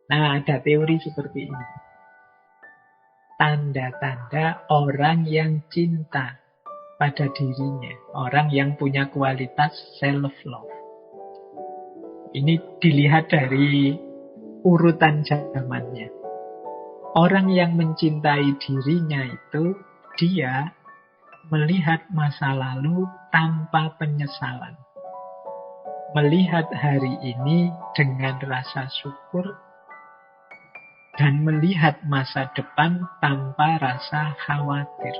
Nah, ada teori seperti ini. Tanda-tanda orang yang cinta pada dirinya, orang yang punya kualitas self-love. Ini dilihat dari urutan zamannya. Orang yang mencintai dirinya itu, dia melihat masa lalu tanpa penyesalan. Melihat hari ini dengan rasa syukur dan melihat masa depan tanpa rasa khawatir.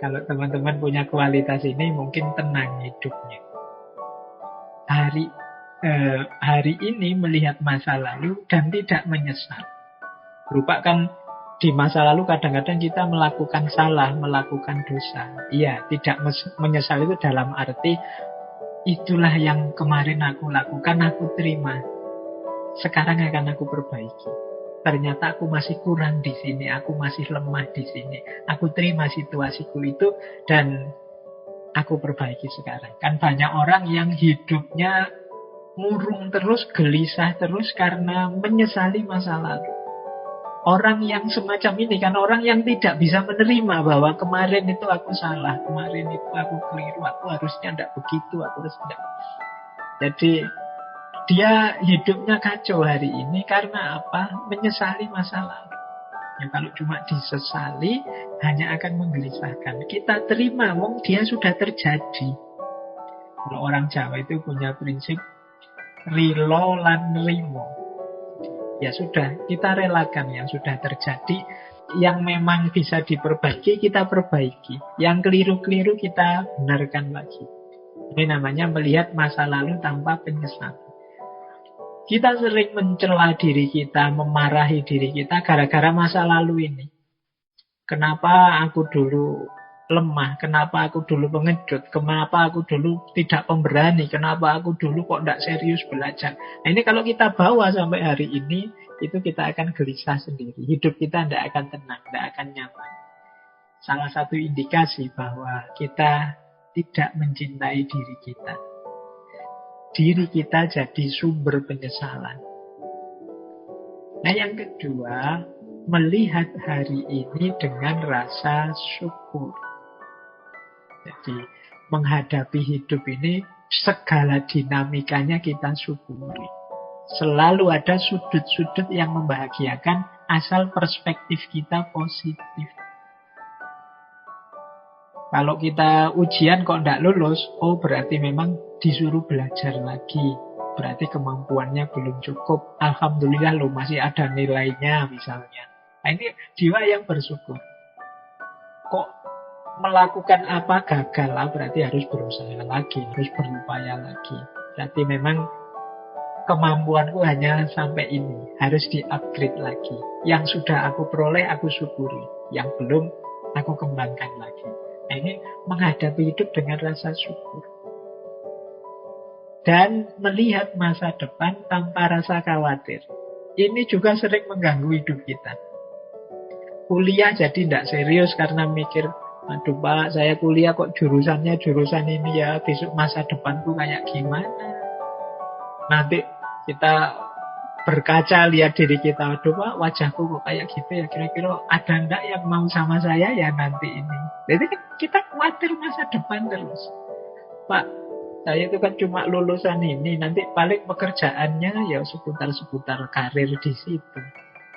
Kalau teman-teman punya kualitas ini, mungkin tenang hidupnya. Hari ini melihat masa lalu dan tidak menyesal. Lupakan di masa lalu kadang-kadang kita melakukan salah, melakukan dosa. Iya, tidak menyesal itu dalam arti itulah yang kemarin aku lakukan, aku terima. Sekarang akan aku perbaiki. Ternyata aku masih kurang di sini, aku masih lemah di sini. Aku terima situasiku itu dan aku perbaiki sekarang. Kan banyak orang yang hidupnya murung terus, gelisah terus karena menyesali masa lalu. Orang yang semacam ini kan orang yang tidak bisa menerima bahwa kemarin itu aku salah, kemarin itu aku keliru, aku harusnya tidak begitu, aku harus tidak. Jadi dia hidupnya kacau hari ini karena apa? Menyesali masa lalu. Ya, kalau cuma disesali hanya akan menggelisahkan. Kita terima, wong dia sudah terjadi. Kalau orang Jawa itu punya prinsip rilo lan rimo. Ya sudah, kita relakan yang sudah terjadi. Yang memang bisa diperbaiki, kita perbaiki. Yang keliru-keliru kita benarkan lagi. Ini namanya melihat masa lalu tanpa penyesalan. Kita sering mencela diri kita, memarahi diri kita gara-gara masa lalu ini. Kenapa aku dulu lemah? Kenapa aku dulu pengecut? Kenapa aku dulu tidak pemberani? Kenapa aku dulu kok tidak serius belajar? Nah, ini kalau kita bawa sampai hari ini, itu kita akan gelisah sendiri. Hidup kita tidak akan tenang, tidak akan nyaman. Salah satu indikasi bahwa kita tidak mencintai diri kita. Diri kita jadi sumber penyesalan. Nah, yang kedua, melihat hari ini dengan rasa syukur. Jadi, menghadapi hidup ini, segala dinamikanya kita syukuri. Selalu ada sudut-sudut yang membahagiakan, asal perspektif kita positif. Kalau kita ujian kok tidak lulus, oh berarti memang disuruh belajar lagi. Berarti kemampuannya belum cukup. Alhamdulillah loh masih ada nilainya misalnya. Nah ini jiwa yang bersyukur. Kok melakukan apa gagal, berarti harus berusaha lagi, harus berupaya lagi. Berarti memang kemampuanku hanya sampai ini, harus di-upgrade lagi. Yang sudah aku peroleh, aku syukuri. Yang belum, aku kembangkan lagi. Nah, ini menghadapi hidup dengan rasa syukur. Dan melihat masa depan tanpa rasa khawatir. Ini juga sering mengganggu hidup kita. Kuliah jadi tidak serius karena mikir, aduh Pak, saya kuliah kok jurusannya jurusan ini ya, besok masa depanku kayak gimana. Nanti kita berkaca lihat diri kita, aduh Pak, wajahku kok kayak gitu ya, kira-kira ada enggak yang mau sama saya ya nanti ini. Jadi kita khawatir masa depan terus. Pak, saya itu kan cuma lulusan ini, nanti paling pekerjaannya ya seputar-seputar karir di situ.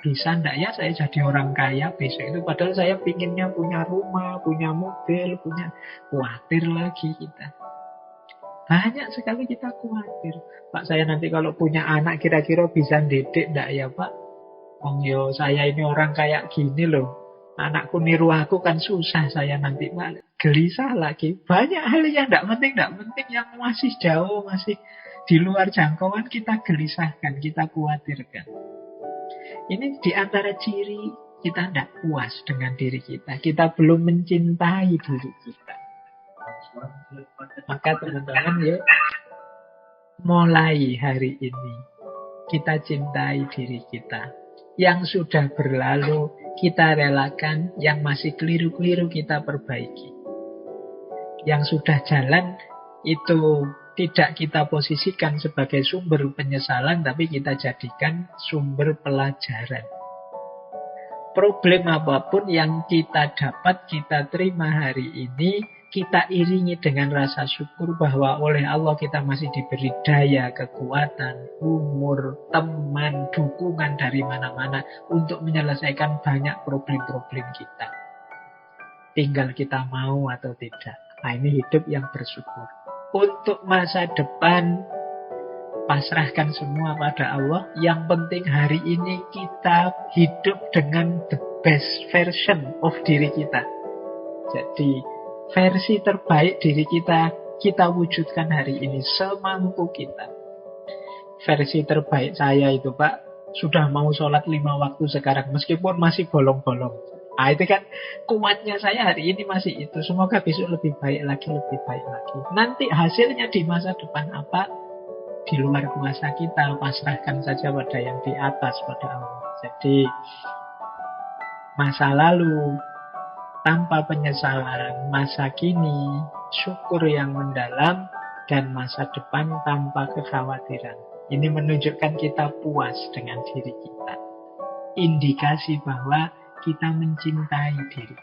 Bisa enggak ya saya jadi orang kaya besok itu, padahal saya pinginnya punya rumah, punya mobil, punya. Khawatir lagi kita. Banyak sekali kita khawatir. Pak, saya nanti kalau punya anak kira-kira bisa didik enggak ya Pak? Yo, saya ini orang kayak gini loh. Anakku niru aku kan susah saya nanti Pak. Gelisah lagi. Banyak hal yang enggak penting yang masih jauh, masih di luar jangkauan kita gelisahkan, kita khawatirkan. Ini di antara ciri kita tidak puas dengan diri kita. Kita belum mencintai diri kita. Maka teman-teman yuk, mulai hari ini kita cintai diri kita. Yang sudah berlalu kita relakan, yang masih keliru-keliru kita perbaiki. Yang sudah jalan itu tidak kita posisikan sebagai sumber penyesalan, tapi kita jadikan sumber pelajaran. Problem apapun yang kita dapat, kita terima hari ini, kita iringi dengan rasa syukur bahwa oleh Allah kita masih diberi daya, kekuatan, umur, teman, dukungan dari mana-mana untuk menyelesaikan banyak problem-problem kita. Tinggal kita mau atau tidak. Nah, ini hidup yang bersyukur. Untuk masa depan, pasrahkan semua pada Allah. Yang penting hari ini kita hidup dengan the best version of diri kita. Jadi versi terbaik diri kita wujudkan hari ini semampu kita. Versi terbaik saya itu, Pak, sudah mau sholat 5 waktu sekarang, meskipun masih bolong-bolong. Nah, itu kan kuatnya saya hari ini masih itu. Semoga besok lebih baik lagi, lebih baik lagi. Nanti hasilnya di masa depan apa? Di luar kuasa kita, pasrahkan saja pada yang di atas, pada Allah. Jadi masa lalu tanpa penyesalan, masa kini syukur yang mendalam, dan masa depan tanpa kekhawatiran. Ini menunjukkan kita puas dengan diri kita. Indikasi bahwa kita mencintai diri.